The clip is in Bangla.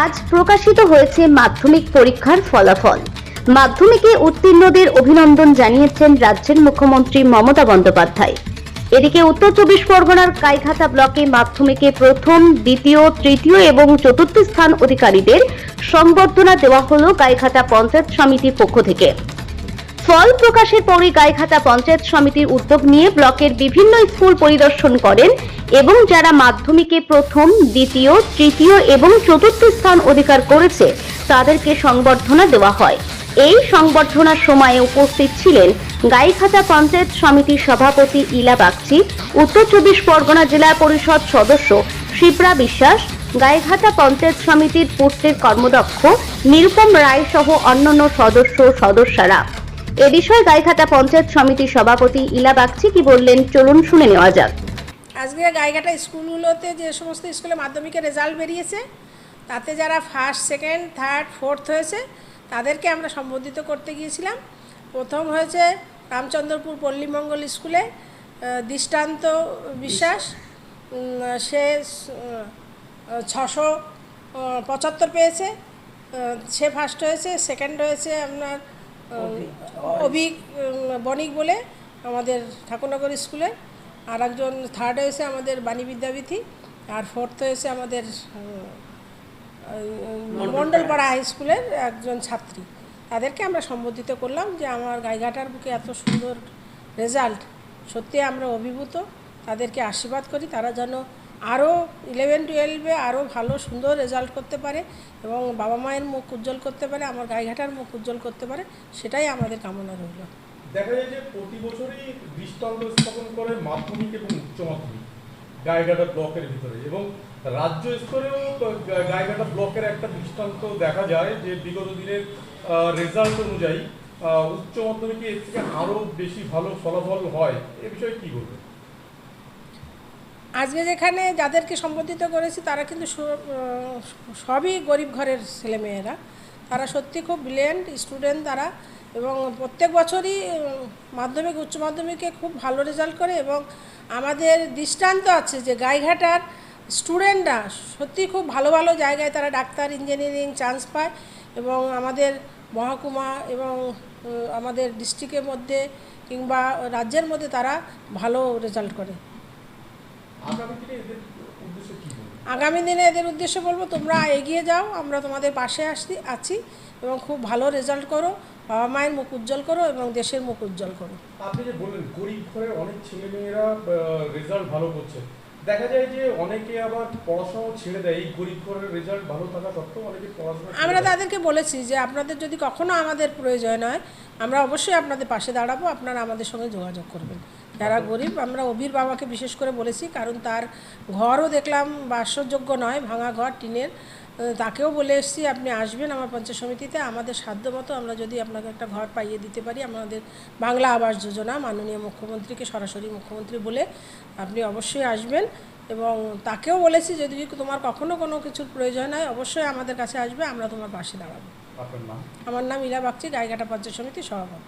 আজ প্রকাশিত হয়েছে মাধ্যমিক পরীক্ষার ফলাফল। মাধ্যমিকে উত্তীর্ণদের অভিনন্দন জানিয়েছেন রাজ্যের মুখ্যমন্ত্রী মমতা বন্দ্যোপাধ্যায়। এদিকে উত্তর চব্বিশ পরগনার গাইঘাটা ব্লকে মাধ্যমিকে প্রথম, দ্বিতীয়, তৃতীয় এবং চতুর্থ স্থান অধিকারীদের সংবর্ধনা দেওয়া হলো গাইঘাটা পঞ্চায়েত সমিতির পক্ষ থেকে। ফল প্রকাশের পরই গাইঘাটা পঞ্চায়েত সমিতির উদ্যোগ নিয়ে ব্লকের বিভিন্ন স্কুল পরিদর্শন করেন এবং যারা মাধ্যমিকে প্রথম, দ্বিতীয়, তৃতীয় এবং চতুর্থ স্থান অধিকার করেছে তাদেরকে সংবর্ধনা দেওয়া হয়। এই সংবর্ধনার সময়ে উপস্থিত ছিলেন গাইঘাটা পঞ্চায়েত সমিতির সভাপতি ইলা বাগচি, উত্তর চব্বিশ পরগনা জেলা পরিষদ সদস্য শিপ্রা বিশ্বাস, গাইঘাটা পঞ্চায়েত সমিতির পূর্তের কর্মদক্ষ নিরুপম রায় সহ অন্যান্য সদস্যরা। এ বিষয়ে গাইঘাটা পঞ্চায়েত সমিতির সভাপতি ইলা বাগচি কি বললেন চলুন শুনে নেওয়া যাক। আজকে গাইঘাটা স্কুলগুলোতে যে সমস্ত স্কুলে মাধ্যমিকের রেজাল্ট বেরিয়েছে তাতে যারা ফার্স্ট, সেকেন্ড, থার্ড, ফোর্থ হয়েছে তাদেরকে আমরা সম্বোধিত করতে গিয়েছিলাম। প্রথম হয়েছে রামচন্দ্রপুর পল্লীমঙ্গল স্কুলে দৃষ্টান্ত বিশ্বাস, সে 675 পেয়েছে, সে ফার্স্ট হয়েছে। সেকেন্ড হয়েছে আপনার অভিক বণিক বলে আমাদের ঠাকুরনগর স্কুলে, আর একজন থার্ড হয়েছে আমাদের বাণী বিদ্যাবিথি, আর ফোর্থ হয়েছে আমাদের মণ্ডলপাড়া হাই স্কুলের একজন ছাত্রী। তাদেরকে আমরা সম্বোধিত করলাম যে আমার গাইঘাটার বুকে এত সুন্দর রেজাল্ট, সত্যি আমরা অভিভূত। তাদেরকে আশীর্বাদ করি তারা যেন আরও 11-12-এ আরও ভালো সুন্দর রেজাল্ট করতে পারে এবং বাবা মায়ের মুখ উজ্জ্বল করতে পারে, আমার গাইঘাটার মুখ উজ্জ্বল করতে পারে, সেটাই আমাদের কামনা রইল। দেখা যায় যে প্রতি বছরই দৃষ্টান্ত স্থাপন করে মাধ্যমিক এবং উচ্চ মাধ্যমিক গাইঘাটা ব্লকের ভিতরে, এবং রাজ্য স্তরেও গাইঘাটা ব্লকের একটা দৃষ্টান্ত দেখা যায় যে বিগত দিনের রেজাল্ট অনুযায়ী উচ্চ মাধ্যমিকে এর থেকে আরও বেশি ভালো ফলাফল হয়। এ বিষয়ে কী বলবেন? আজকে যেখানে যাদেরকে সম্বোধিত করেছি তারা কিন্তু সবই গরিব ঘরের ছেলেমেয়েরা, তারা সত্যি খুব ব্রিলিয়েন্ট স্টুডেন্ট তারা, এবং প্রত্যেক বছরই মাধ্যমিক উচ্চ মাধ্যমিকে খুব ভালো রেজাল্ট করে। এবং আমাদের দৃষ্টান্ত আছে যে গাইঘাটার স্টুডেন্টরা সত্যি খুব ভালো ভালো জায়গায় তারা ডাক্তার, ইঞ্জিনিয়ারিং চান্স পায়, এবং আমাদের মহকুমা এবং আমাদের ডিস্ট্রিক্টের মধ্যে কিংবা রাজ্যের মধ্যে তারা ভালো রেজাল্ট করে। আগামী দিনে এদের উদ্দেশ্যে বলবো, তোমরা এগিয়ে যাও, আমরা তোমাদের পাশে আছি এবং খুব ভালো রেজাল্ট করো, বাবা মায়ের মুখ উজ্জ্বল করো এবং দেশের মুখ উজ্জ্বল করো। আপনি যে বললেন গরিব ঘরের অনেক ছেলেমেয়েরা রেজাল্ট ভালো করছে, দেখা যায় যে অনেকে আবার পড়াশোনা ছেড়ে দেয়। এই গরিব ঘরের রেজাল্ট ভালো থাকা সত্ত্বেও অনেকে পড়াশোনা, আমরা তাদেরকে বলেছি যে আপনাদের যদি কখনো আমাদের প্রয়োজন হয় আমরা অবশ্যই আপনাদের পাশে দাঁড়াবো, আপনারা আমাদের সঙ্গে যোগাযোগ করবেন। যারা গরিব, আমরা অভির বাবাকে বিশেষ করে বলেছি, কারণ তার ঘরও দেখলাম বাসযোগ্য নয়, ভাঙা ঘর টিনের, তাকেও বলে এসেছি আপনি আসবেন আমার পঞ্চায়েত সমিতিতে, আমাদের সাধ্য মতো আমরা যদি আপনাকে একটা ঘর পাইয়ে দিতে পারি, আমাদের বাংলা আবাস যোজনা মাননীয় মুখ্যমন্ত্রীকে সরাসরি মুখ্যমন্ত্রী বলে আপনি অবশ্যই আসবেন। এবং তাকেও বলেছি যদি তোমার কখনো কোনো কিছুর প্রয়োজন হয় অবশ্যই আমাদের কাছে আসবে, আমরা তোমার পাশে দাঁড়াবো। আপনার নাম? আমার নাম ইলা বাগচি, গাইঘাটা পঞ্চায়েত সমিতির সভাপতি।